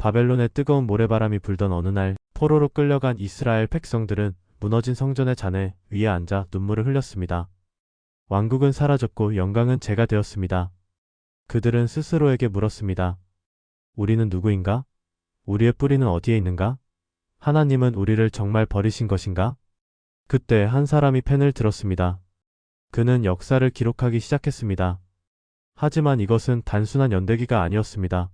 바벨론의 뜨거운 모래바람이 불던 어느 날 포로로 끌려간 이스라엘 백성들은 무너진 성전의 잔해 위에 앉아 눈물을 흘렸습니다. 왕국은 사라졌고 영광은 제가 되었습니다. 그들은 스스로에게 물었습니다. 우리는 누구인가? 우리의 뿌리는 어디에 있는가? 하나님은 우리를 정말 버리신 것인가? 그때 한 사람이 펜을 들었습니다. 그는 역사를 기록하기 시작했습니다. 하지만 이것은 단순한 연대기가 아니었습니다.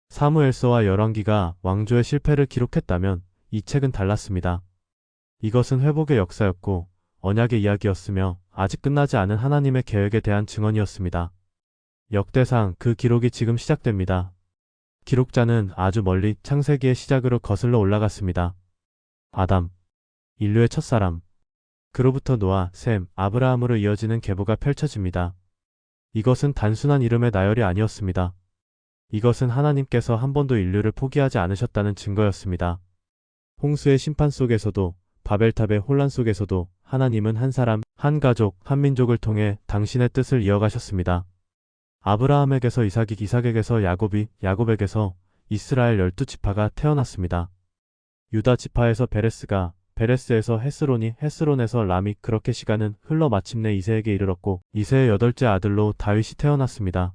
사무엘서와 열왕기가 왕조의 실패를 기록했다면 이 책은 달랐습니다. 이것은 회복의 역사였고 언약의 이야기였으며 아직 끝나지 않은 하나님의 계획에 대한 증언이었습니다. 역대상 그 기록이 지금 시작됩니다. 기록자는 아주 멀리 창세기의 시작으로 거슬러 올라갔습니다. 아담, 인류의 첫사람. 그로부터 노아, 셈, 아브라함으로 이어지는 계보가 펼쳐집니다. 이것은 단순한 이름의 나열이 아니었습니다. 이것은 하나님께서 한 번도 인류를 포기하지 않으셨다는 증거였습니다. 홍수의 심판 속에서도 바벨탑의 혼란 속에서도 하나님은 한 사람, 한 가족, 한 민족을 통해 당신의 뜻을 이어가셨습니다. 아브라함에게서 이삭이, 이삭에게서 야곱이, 야곱에게서 이스라엘 12지파가 태어났습니다. 유다 지파에서 베레스가, 베레스에서 헤스론이, 헤스론에서 람이, 그렇게 시간은 흘러 마침내 이새에게 이르렀고 이새의 8째 아들로 다윗이 태어났습니다.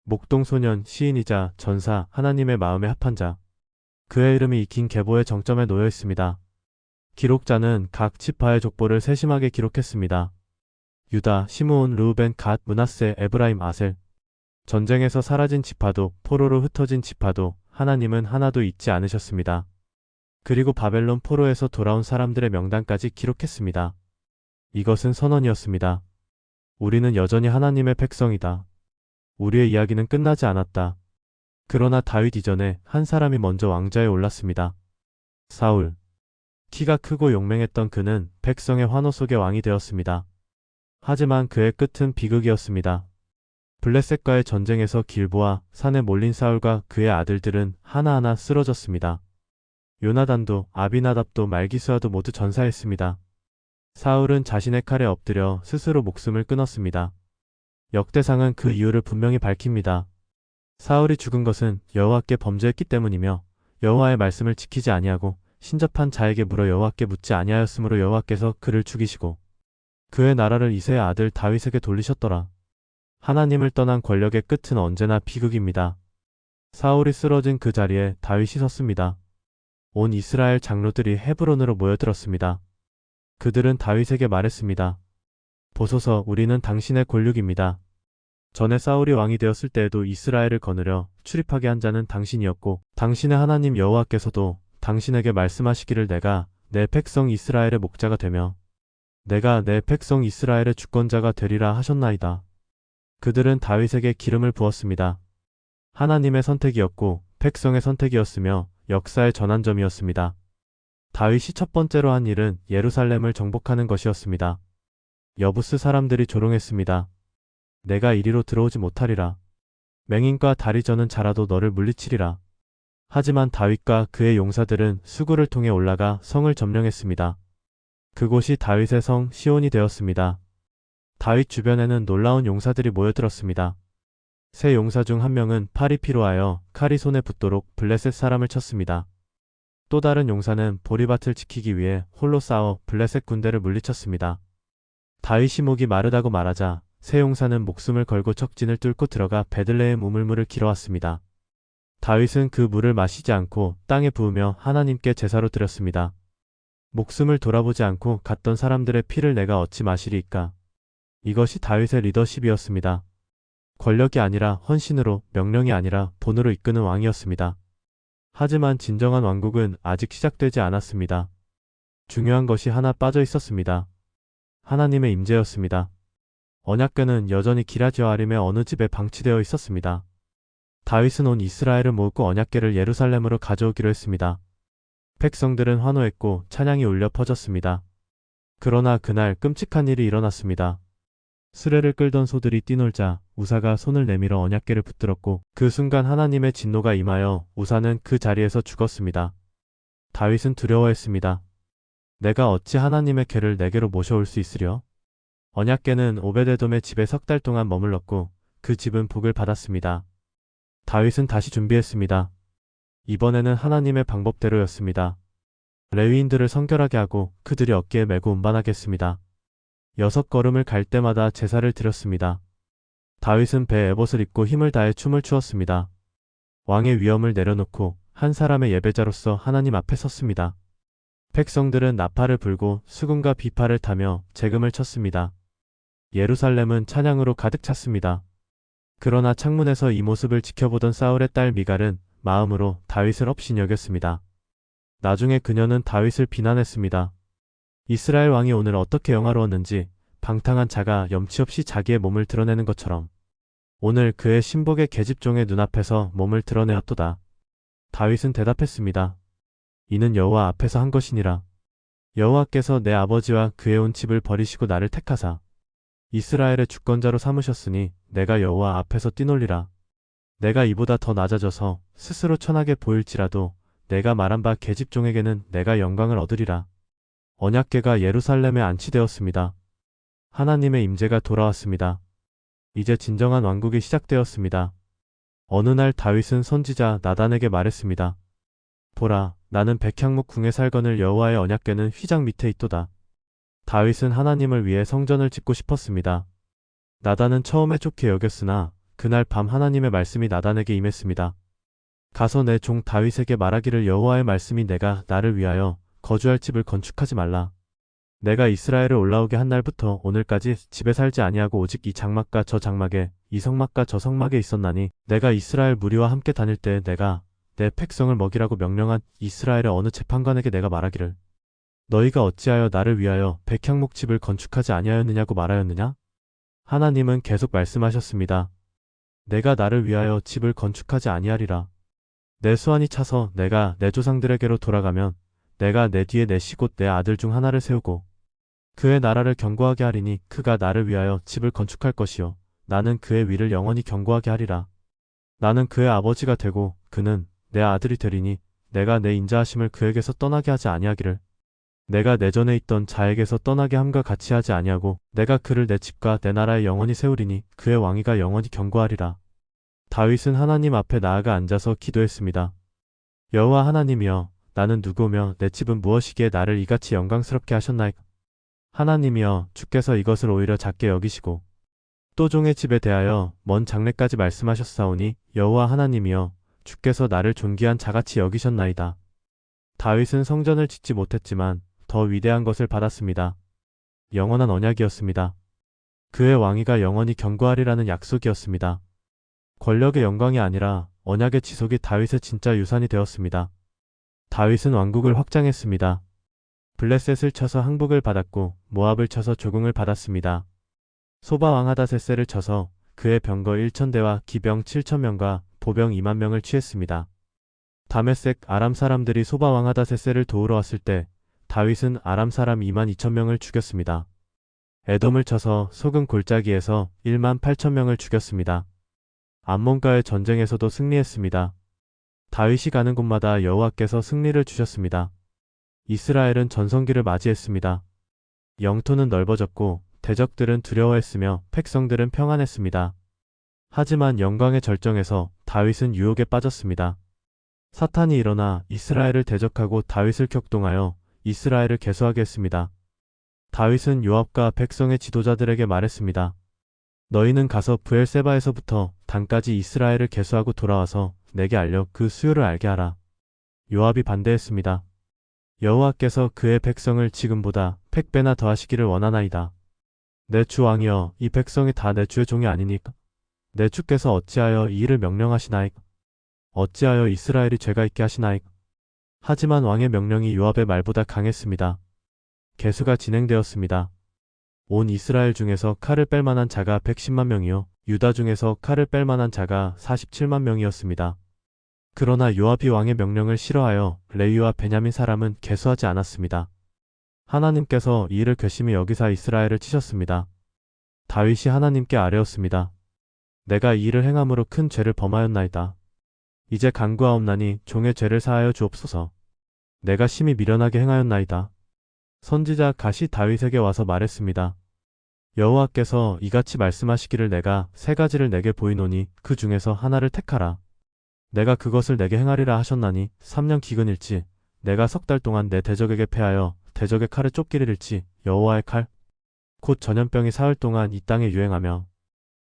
목동소년, 시인이자 전사, 하나님의 마음에 합한 자. 그의 이름이 이 긴 계보의 정점에 놓여 있습니다. 기록자는 각 지파의 족보를 세심하게 기록했습니다. 유다, 시므온, 르우벤, 갓, 므낫세, 에브라임, 아셀. 전쟁에서 사라진 지파도 포로로 흩어진 지파도 하나님은 하나도 잊지 않으셨습니다. 그리고 바벨론 포로에서 돌아온 사람들의 명단까지 기록했습니다. 이것은 선언이었습니다. 우리는 여전히 하나님의 백성이다. 우리의 이야기는 끝나지 않았다. 그러나 다윗 이전에 한 사람이 먼저 왕좌에 올랐습니다. 사울. 키가 크고 용맹했던 그는 백성의 환호 속의 왕이 되었습니다. 하지만 그의 끝은 비극이었습니다. 블레셋과의 전쟁에서 길보아 산에 몰린 사울과 그의 아들들은 하나하나 쓰러졌습니다. 요나단도 아비나답도 말기스와도 모두 전사했습니다. 사울은 자신의 칼에 엎드려 스스로 목숨을 끊었습니다. 역대상은 그 이유를 분명히 밝힙니다. 사울이 죽은 것은 여호와께 범죄했기 때문이며 여호와의 말씀을 지키지 아니하고 신접한 자에게 물어 여호와께 묻지 아니하였으므로 여호와께서 그를 죽이시고 그의 나라를 이새의 아들 다윗에게 돌리셨더라. 하나님을 떠난 권력의 끝은 언제나 비극입니다. 사울이 쓰러진 그 자리에 다윗이 섰습니다. 온 이스라엘 장로들이 헤브론으로 모여들었습니다. 그들은 다윗에게 말했습니다. 보소서, 우리는 당신의 권력입니다. 전에 사울이 왕이 되었을 때에도 이스라엘을 거느려 출입하게 한 자는 당신이었고 당신의 하나님 여호와께서도 당신에게 말씀하시기를 내가 내 백성 이스라엘의 목자가 되며 내가 내 백성 이스라엘의 주권자가 되리라 하셨나이다. 그들은 다윗에게 기름을 부었습니다. 하나님의 선택이었고 백성의 선택이었으며 역사의 전환점이었습니다. 다윗이 첫 번째로 한 일은 예루살렘을 정복하는 것이었습니다. 여부스 사람들이 조롱했습니다. 내가 이리로 들어오지 못하리라. 맹인과 다리 저는 자라도 너를 물리치리라. 하지만 다윗과 그의 용사들은 수구를 통해 올라가 성을 점령했습니다. 그곳이 다윗의 성 시온이 되었습니다. 다윗 주변에는 놀라운 용사들이 모여들었습니다. 세 용사 중 한 명은 팔이 피로하여 칼이 손에 붙도록 블레셋 사람을 쳤습니다. 또 다른 용사는 보리밭을 지키기 위해 홀로 싸워 블레셋 군대를 물리쳤습니다. 다윗이 목이 마르다고 말하자 세 용사는 목숨을 걸고 적진을 뚫고 들어가 베들레헴 우물물을 길어왔습니다. 다윗은 그 물을 마시지 않고 땅에 부으며 하나님께 제사로 드렸습니다. 목숨을 돌아보지 않고 갔던 사람들의 피를 내가 어찌 마시리이까. 이것이 다윗의 리더십이었습니다. 권력이 아니라 헌신으로, 명령이 아니라 본으로 이끄는 왕이었습니다. 하지만 진정한 왕국은 아직 시작되지 않았습니다. 중요한 것이 하나 빠져 있었습니다. 하나님의 임재였습니다. 언약궤는 여전히 기럇여아림의 어느 집에 방치되어 있었습니다. 다윗은 온 이스라엘을 모으고 언약궤를 예루살렘으로 가져오기로 했습니다. 백성들은 환호했고 찬양이 울려 퍼졌습니다. 그러나 그날 끔찍한 일이 일어났습니다. 수레를 끌던 소들이 뛰놀자 우사가 손을 내밀어 언약궤를 붙들었고 그 순간 하나님의 진노가 임하여 우사는 그 자리에서 죽었습니다. 다윗은 두려워했습니다. 내가 어찌 하나님의 궤를 내게로 모셔올 수 있으려? 언약궤는 오베데돔의 집에 3달 동안 머물렀고 그 집은 복을 받았습니다. 다윗은 다시 준비했습니다. 이번에는 하나님의 방법대로였습니다. 레위인들을 성결하게 하고 그들이 어깨에 메고 운반하게 했습니다. 6걸음을 갈 때마다 제사를 드렸습니다. 다윗은 배 에봇을 입고 힘을 다해 춤을 추었습니다. 왕의 위엄을 내려놓고 한 사람의 예배자로서 하나님 앞에 섰습니다. 백성들은 나팔을 불고 수금과 비파를 타며 재금을 쳤습니다. 예루살렘은 찬양으로 가득 찼습니다. 그러나 창문에서 이 모습을 지켜보던 사울의 딸 미갈은 마음으로 다윗을 업신여겼습니다. 나중에 그녀는 다윗을 비난했습니다. 이스라엘 왕이 오늘 어떻게 영화로웠는지 방탕한 자가 염치 없이 자기의 몸을 드러내는 것처럼 오늘 그의 신복의 계집종의 눈앞에서 몸을 드러내었도다. 다윗은 대답했습니다. 이는 여호와 앞에서 한 것이니라. 여호와께서 내 아버지와 그의 온 집을 버리시고 나를 택하사 이스라엘의 주권자로 삼으셨으니 내가 여호와 앞에서 뛰놀리라. 내가 이보다 더 낮아져서 스스로 천하게 보일지라도 내가 말한 바 계집종에게는 내가 영광을 얻으리라. 언약궤가 예루살렘에 안치되었습니다. 하나님의 임재가 돌아왔습니다. 이제 진정한 왕국이 시작되었습니다. 어느 날 다윗은 선지자 나단에게 말했습니다. 보라, 나는 백향목 궁에 살거늘 여호와의 언약궤는 휘장 밑에 있도다. 다윗은 하나님을 위해 성전을 짓고 싶었습니다. 나단은 처음에 좋게 여겼으나 그날 밤 하나님의 말씀이 나단에게 임했습니다. 가서 내 종 다윗에게 말하기를 여호와의 말씀이 내가 나를 위하여 거주할 집을 건축하지 말라. 내가 이스라엘을 올라오게 한 날부터 오늘까지 집에 살지 아니하고 오직 이 장막과 저 장막에 이 성막과 저 성막에 있었나니 내가 이스라엘 무리와 함께 다닐 때 내가 내 백성을 먹이라고 명령한 이스라엘의 어느 재판관에게 내가 말하기를 너희가 어찌하여 나를 위하여 백향목 집을 건축하지 아니하였느냐고 말하였느냐? 하나님은 계속 말씀하셨습니다. 내가 나를 위하여 집을 건축하지 아니하리라. 내 수완이 차서 내가 내 조상들에게로 돌아가면 내가 내 뒤에 내 시 곧 내 아들 중 하나를 세우고 그의 나라를 견고하게 하리니 그가 나를 위하여 집을 건축할 것이요 나는 그의 위를 영원히 견고하게 하리라. 나는 그의 아버지가 되고 그는 내 아들이 되리니 내가 내 인자하심을 그에게서 떠나게 하지 아니하기를 내가 내 전에 있던 자에게서 떠나게 함과 같이 하지 아니하고 내가 그를 내 집과 내 나라에 영원히 세우리니 그의 왕위가 영원히 견고하리라. 다윗은 하나님 앞에 나아가 앉아서 기도했습니다. 여호와 하나님이여, 나는 누구며 내 집은 무엇이기에 나를 이같이 영광스럽게 하셨나이까? 하나님이여, 주께서 이것을 오히려 작게 여기시고 또 종의 집에 대하여 먼 장래까지 말씀하셨사오니 여호와 하나님이여, 주께서 나를 존귀한 자같이 여기셨나이다. 다윗은 성전을 짓지 못했지만 더 위대한 것을 받았습니다. 영원한 언약이었습니다. 그의 왕위가 영원히 견고하리라는 약속이었습니다. 권력의 영광이 아니라 언약의 지속이 다윗의 진짜 유산이 되었습니다. 다윗은 왕국을 확장했습니다. 블레셋을 쳐서 항복을 받았고 모압을 쳐서 조공을 받았습니다. 소바 왕 하다세셀을 쳐서 그의 병거 1000대와 기병 7000명과 보병 2만 명을 취했습니다. 다메섹 아람 사람들이 소바 왕 하다세셀을 도우러 왔을 때 다윗은 아람 사람 2만 2000명을 죽였습니다. 에돔을 쳐서 소금 골짜기에서 1만 8000명을 죽였습니다. 암몬과의 전쟁에서도 승리했습니다. 다윗이 가는 곳마다 여호와께서 승리를 주셨습니다. 이스라엘은 전성기를 맞이했습니다. 영토는 넓어졌고 대적들은 두려워했으며 백성들은 평안했습니다. 하지만 영광의 절정에서 다윗은 유혹에 빠졌습니다. 사탄이 일어나 이스라엘을 대적하고 다윗을 격동하여 이스라엘을 계수하게 했습니다. 다윗은 요압과 백성의 지도자들에게 말했습니다. 너희는 가서 브엘세바에서부터 단까지 이스라엘을 계수하고 돌아와서 내게 알려 그 수요를 알게 하라. 요압이 반대했습니다. 여호와께서 그의 백성을 지금보다 100배나 더하시기를 원하나이다. 내 주 왕이여, 이 백성이 다 내 주의 종이 아니니까? 내 주께서 어찌하여 이 일을 명령하시나이까? 어찌하여 이스라엘이 죄가 있게 하시나이까? 하지만 왕의 명령이 요압의 말보다 강했습니다. 계수가 진행되었습니다. 온 이스라엘 중에서 칼을 뺄 만한 자가 110만 명이요 유다 중에서 칼을 뺄 만한 자가 47만 명이었습니다. 그러나 요압이 왕의 명령을 싫어하여 레위와 베냐민 사람은 계수하지 않았습니다. 하나님께서 이 일을 괘씸히 여기사 이스라엘을 치셨습니다. 다윗이 하나님께 아뢰었습니다. 내가 이 일을 행함으로 큰 죄를 범하였나이다. 이제 간구하옵나니 종의 죄를 사하여 주옵소서. 내가 심히 미련하게 행하였나이다. 선지자 갓이 다윗에게 와서 말했습니다. 여호와께서 이같이 말씀하시기를 내가 세 가지를 내게 보이노니 그 중에서 하나를 택하라. 내가 그것을 내게 행하리라 하셨나니 3년 기근일지 내가 3달 동안 내 대적에게 패하여 대적의 칼에 쫓기리일지 여호와의 칼 곧 전염병이 사흘 동안 이 땅에 유행하며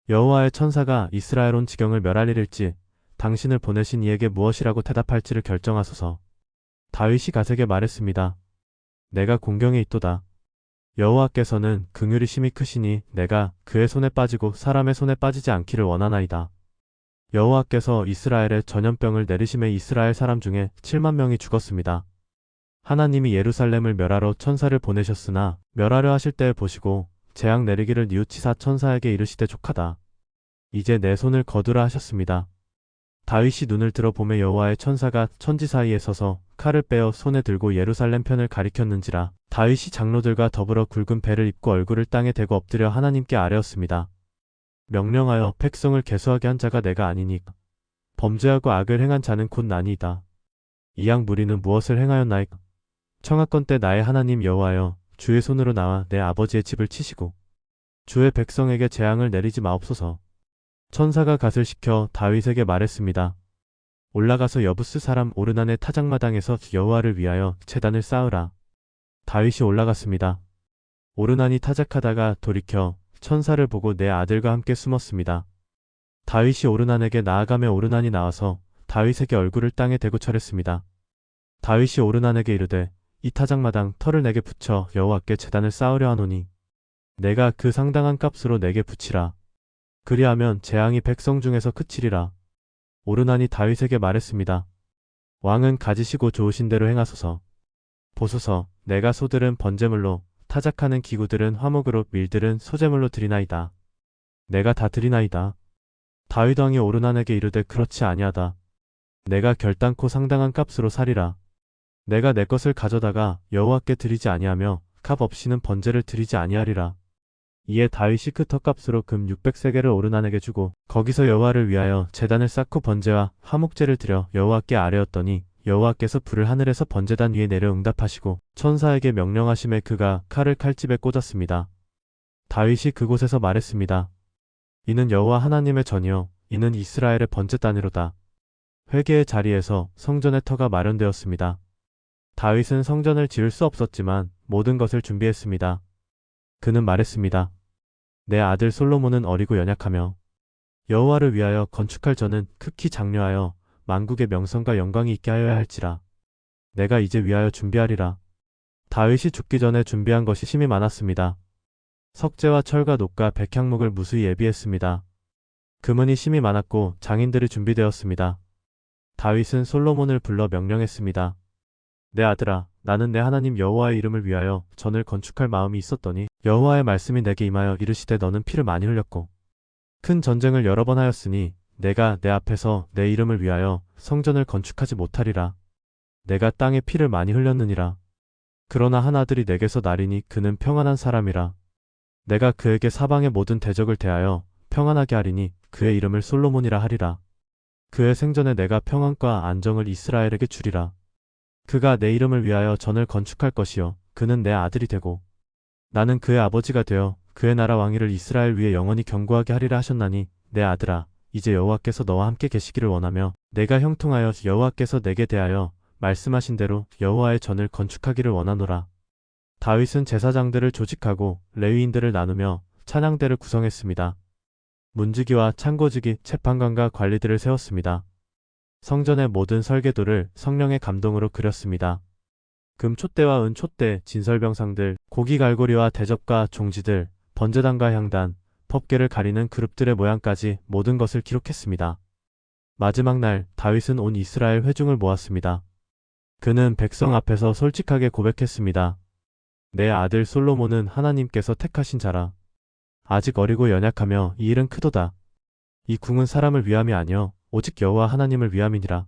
여호와의 천사가 이스라엘 온 지경을 멸하리일지 당신을 보내신 이에게 무엇이라고 대답할지를 결정하소서. 다윗이 갓에게 말했습니다. 내가 공경에 있도다. 여호와께서는 긍휼이 심히 크시니 내가 그의 손에 빠지고 사람의 손에 빠지지 않기를 원하나이다. 여호와께서 이스라엘에 전염병을 내리심에 이스라엘 사람 중에 7만 명이 죽었습니다. 하나님이 예루살렘을 멸하러 천사를 보내셨으나 멸하려 하실 때에 보시고 재앙 내리기를 뉘우치사 천사에게 이르시되 족하다. 이제 내 손을 거두라 하셨습니다. 다윗이 눈을 들어 보매 여호와의 천사가 천지 사이에 서서 칼을 빼어 손에 들고 예루살렘 편을 가리켰는지라. 다윗이 장로들과 더불어 굵은 배를 입고 얼굴을 땅에 대고 엎드려 하나님께 아뢰었습니다. 명령하여 백성을 계수하게 한 자가 내가 아니니 범죄하고 악을 행한 자는 곧 나니이다. 이양 무리는 무엇을 행하였나이까? 청하건대 나의 하나님 여호와여 주의 손으로 나와 내 아버지의 집을 치시고 주의 백성에게 재앙을 내리지 마옵소서. 천사가 갓을 시켜 다윗에게 말했습니다. 올라가서 여부스 사람 오르난의 타작마당에서 여호와를 위하여 제단을 쌓으라. 다윗이 올라갔습니다. 오르난이 타작하다가 돌이켜 천사를 보고 내 아들과 함께 숨었습니다. 다윗이 오르난에게 나아가며 오르난이 나와서 다윗에게 얼굴을 땅에 대고 절했습니다. 다윗이 오르난에게 이르되 이 타작마당 털을 내게 붙여 여호와께 제단을 쌓으려 하노니 내가 그 상당한 값으로 내게 붙이라. 그리하면 재앙이 백성 중에서 그치리라. 오르난이 다윗에게 말했습니다. 왕은 가지시고 좋으신 대로 행하소서. 보소서, 내가 소들은 번제물로, 타작하는 기구들은 화목으로, 밀들은 소제물로 드리나이다. 내가 다 드리나이다. 다윗 왕이 오르난에게 이르되 그렇지 아니하다. 내가 결단코 상당한 값으로 사리라. 내가 내 것을 가져다가 여호와께 드리지 아니하며 값 없이는 번제를 드리지 아니하리라. 이에 다윗이 그 턱값으로 금 600세겔을 오르난에게 주고 거기서 여호와를 위하여 제단을 쌓고 번제와 화목제를 드려 여호와께 아뢰었더니 여호와께서 불을 하늘에서 번제단 위에 내려 응답하시고 천사에게 명령하심에 그가 칼을 칼집에 꽂았습니다. 다윗이 그곳에서 말했습니다. 이는 여호와 하나님의 전이요 이는 이스라엘의 번제단이로다. 회개의 자리에서 성전의 터가 마련되었습니다. 다윗은 성전을 지을 수 없었지만 모든 것을 준비했습니다. 그는 말했습니다. 내 아들 솔로몬은 어리고 연약하며 여호와를 위하여 건축할 저는 극히 장려하여 만국의 명성과 영광이 있게 하여야 할지라. 내가 이제 위하여 준비하리라. 다윗이 죽기 전에 준비한 것이 심히 많았습니다. 석재와 철과 녹과 백향목을 무수히 예비했습니다. 금은이 심히 많았고 장인들이 준비되었습니다. 다윗은 솔로몬을 불러 명령했습니다. 내 아들아, 나는 내 하나님 여호와의 이름을 위하여 전을 건축할 마음이 있었더니 여호와의 말씀이 내게 임하여 이르시되 너는 피를 많이 흘렸고 큰 전쟁을 여러 번 하였으니 내가 내 앞에서 내 이름을 위하여 성전을 건축하지 못하리라. 내가 땅에 피를 많이 흘렸느니라. 그러나 한 아들이 내게서 나리니 그는 평안한 사람이라. 내가 그에게 사방의 모든 대적을 대하여 평안하게 하리니 그의 이름을 솔로몬이라 하리라. 그의 생전에 내가 평안과 안정을 이스라엘에게 주리라. 그가 내 이름을 위하여 전을 건축할 것이요 그는 내 아들이 되고 나는 그의 아버지가 되어 그의 나라 왕위를 이스라엘 위에 영원히 견고하게 하리라 하셨나니 내 아들아, 이제 여호와께서 너와 함께 계시기를 원하며 내가 형통하여 여호와께서 내게 대하여 말씀하신 대로 여호와의 전을 건축하기를 원하노라. 다윗은 제사장들을 조직하고 레위인들을 나누며 찬양대를 구성했습니다. 문지기와 창고지기, 재판관과 관리들을 세웠습니다. 성전의 모든 설계도를 성령의 감동으로 그렸습니다. 금 촛대와 은 촛대, 진설병상들, 고기 갈고리와 대접과 종지들, 번제단과 향단, 법궤를 가리는 그룹들의 모양까지 모든 것을 기록했습니다. 마지막 날 다윗은 온 이스라엘 회중을 모았습니다. 그는 백성 앞에서 솔직하게 고백했습니다. 내 아들 솔로몬은 하나님께서 택하신 자라. 아직 어리고 연약하며 이 일은 크도다. 이 궁은 사람을 위함이 아니여 오직 여호와 하나님을 위함이니라.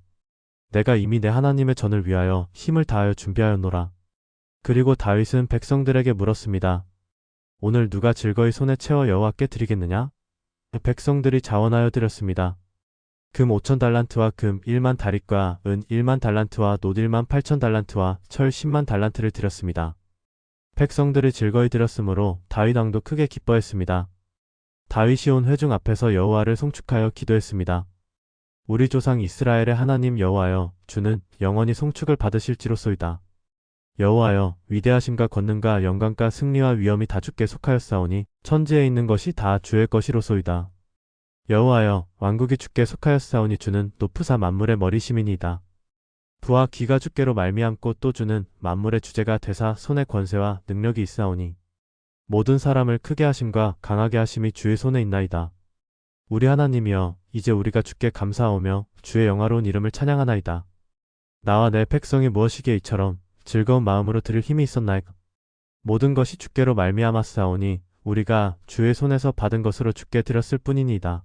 내가 이미 내 하나님의 전을 위하여 힘을 다하여 준비하였노라. 그리고 다윗은 백성들에게 물었습니다. 오늘 누가 즐거이 손에 채워 여호와께 드리겠느냐? 백성들이 자원하여 드렸습니다. 금 5,000달란트와 금 1만 다릿과 은 1만 달란트와 놋 1만 8천 달란트와 철 10만 달란트를 드렸습니다. 백성들이 즐거이 드렸으므로 다윗 왕도 크게 기뻐했습니다. 다윗이 온 회중 앞에서 여호와를 송축하여 기도했습니다. 우리 조상 이스라엘의 하나님 여호와여, 주는 영원히 송축을 받으실지로소이다. 여호와여, 위대하심과 권능과 영광과 승리와 위엄이 다 주께 속하였사오니 천지에 있는 것이 다 주의 것이로소이다. 여호와여, 왕국이 주께 속하였사오니 주는 높으사 만물의 머리심이니이다. 부와 귀가 주께로 말미암고 또 주는 만물의 주제가 되사 손에 권세와 능력이 있사오니 모든 사람을 크게 하심과 강하게 하심이 주의 손에 있나이다. 우리 하나님이여, 이제 우리가 주께 감사하오며 주의 영화로운 이름을 찬양하나이다. 나와 내 백성이 무엇이기에 이처럼 즐거운 마음으로 드릴 힘이 있었나이까. 모든 것이 주께로 말미암았사오니 우리가 주의 손에서 받은 것으로 주께 드렸을 뿐이니이다.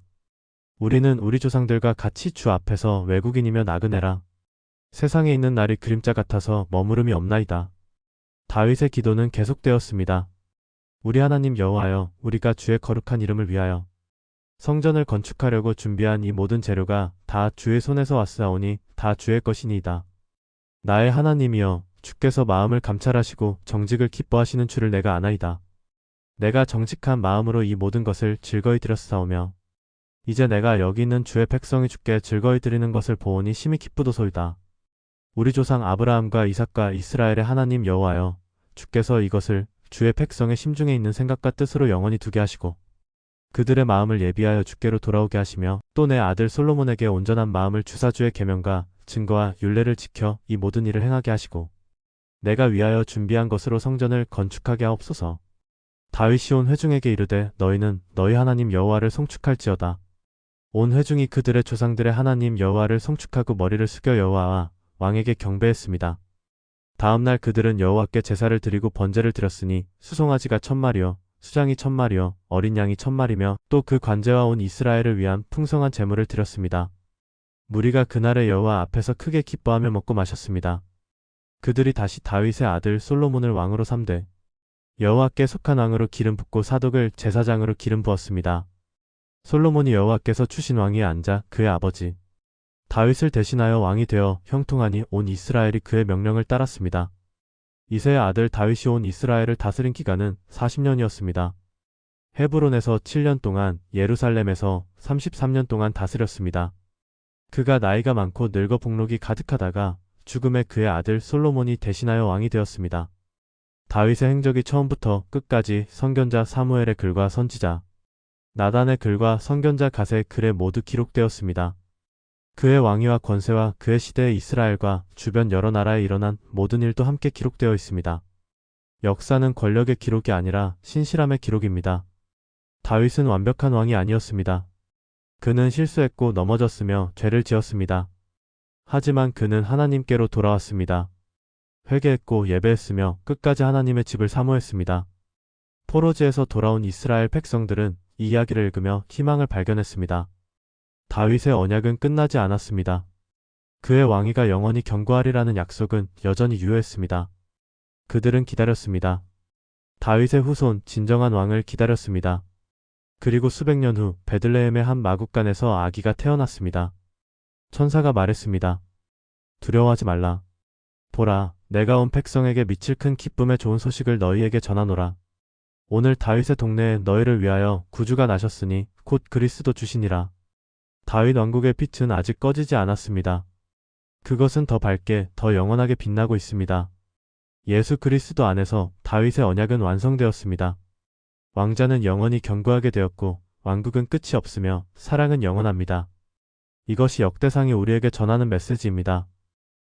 우리는 우리 조상들과 같이 주 앞에서 외국인이며 나그네라. 세상에 있는 날이 그림자 같아서 머무름이 없나이다. 다윗의 기도는 계속되었습니다. 우리 하나님 여호와여, 우리가 주의 거룩한 이름을 위하여 성전을 건축하려고 준비한 이 모든 재료가 다 주의 손에서 왔사오니 다 주의 것이니이다. 나의 하나님이여, 주께서 마음을 감찰하시고 정직을 기뻐하시는 줄을 내가 아나이다. 내가 정직한 마음으로 이 모든 것을 즐거이 드렸사오며 이제 내가 여기 있는 주의 백성이 주께 즐거이 드리는 것을 보오니 심히 기쁘도소이다. 우리 조상 아브라함과 이삭과 이스라엘의 하나님 여호와여, 주께서 이것을 주의 백성의 심중에 있는 생각과 뜻으로 영원히 두게 하시고 그들의 마음을 예비하여 주께로 돌아오게 하시며 또 내 아들 솔로몬에게 온전한 마음을 주사 주의 계명과 증거와 율례를 지켜 이 모든 일을 행하게 하시고 내가 위하여 준비한 것으로 성전을 건축하게 하옵소서. 다윗이 온 회중에게 이르되 너희는 너희 하나님 여호와를 송축할지어다. 온 회중이 그들의 조상들의 하나님 여호와를 송축하고 머리를 숙여 여호와와 왕에게 경배했습니다. 다음날 그들은 여호와께 제사를 드리고 번제를 드렸으니 수송아지가 1000마리요 수장이 1000마리요 어린 양이 1000마리며 또 그 관제와 온 이스라엘을 위한 풍성한 제물을 드렸습니다. 무리가 그날의 여호와 앞에서 크게 기뻐하며 먹고 마셨습니다. 그들이 다시 다윗의 아들 솔로몬을 왕으로 삼되 여호와께 속한 왕으로 기름 붓고 사독을 제사장으로 기름 부었습니다. 솔로몬이 여호와께서 주신 왕위에 앉아 그의 아버지 다윗을 대신하여 왕이 되어 형통하니 온 이스라엘이 그의 명령을 따랐습니다. 이새의 아들 다윗이 온 이스라엘을 다스린 기간은 40년이었습니다. 헤브론에서 7년 동안, 예루살렘에서 33년 동안 다스렸습니다. 그가 나이가 많고 늙어 복록이 가득하다가 죽음에 그의 아들 솔로몬이 대신하여 왕이 되었습니다. 다윗의 행적이 처음부터 끝까지 선견자 사무엘의 글과 선지자 나단의 글과 선견자 갓의 글에 모두 기록되었습니다. 그의 왕위와 권세와 그의 시대의 이스라엘과 주변 여러 나라에 일어난 모든 일도 함께 기록되어 있습니다. 역사는 권력의 기록이 아니라 신실함의 기록입니다. 다윗은 완벽한 왕이 아니었습니다. 그는 실수했고 넘어졌으며 죄를 지었습니다. 하지만 그는 하나님께로 돌아왔습니다. 회개했고 예배했으며 끝까지 하나님의 집을 사모했습니다. 포로지에서 돌아온 이스라엘 백성들은 이 이야기를 읽으며 희망을 발견했습니다. 다윗의 언약은 끝나지 않았습니다. 그의 왕위가 영원히 견고하리라는 약속은 여전히 유효했습니다. 그들은 기다렸습니다. 다윗의 후손 진정한 왕을 기다렸습니다. 그리고 수백 년 후 베들레헴의 한 마국간에서 아기가 태어났습니다. 천사가 말했습니다. 두려워하지 말라. 보라, 내가 온 백성에게 미칠 큰 기쁨의 좋은 소식을 너희에게 전하노라. 오늘 다윗의 동네에 너희를 위하여 구주가 나셨으니 곧 그리스도 주시니라. 다윗 왕국의 빛은 아직 꺼지지 않았습니다. 그것은 더 밝게, 더 영원하게 빛나고 있습니다. 예수 그리스도 안에서 다윗의 언약은 완성되었습니다. 왕자는 영원히 견고하게 되었고 왕국은 끝이 없으며 사랑은 영원합니다. 이것이 역대상이 우리에게 전하는 메시지입니다.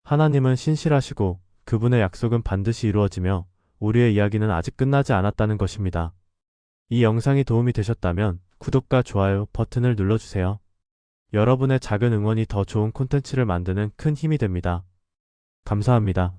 하나님은 신실하시고 그분의 약속은 반드시 이루어지며 우리의 이야기는 아직 끝나지 않았다는 것입니다. 이 영상이 도움이 되셨다면 구독과 좋아요 버튼을 눌러주세요. 여러분의 작은 응원이 더 좋은 콘텐츠를 만드는 큰 힘이 됩니다. 감사합니다.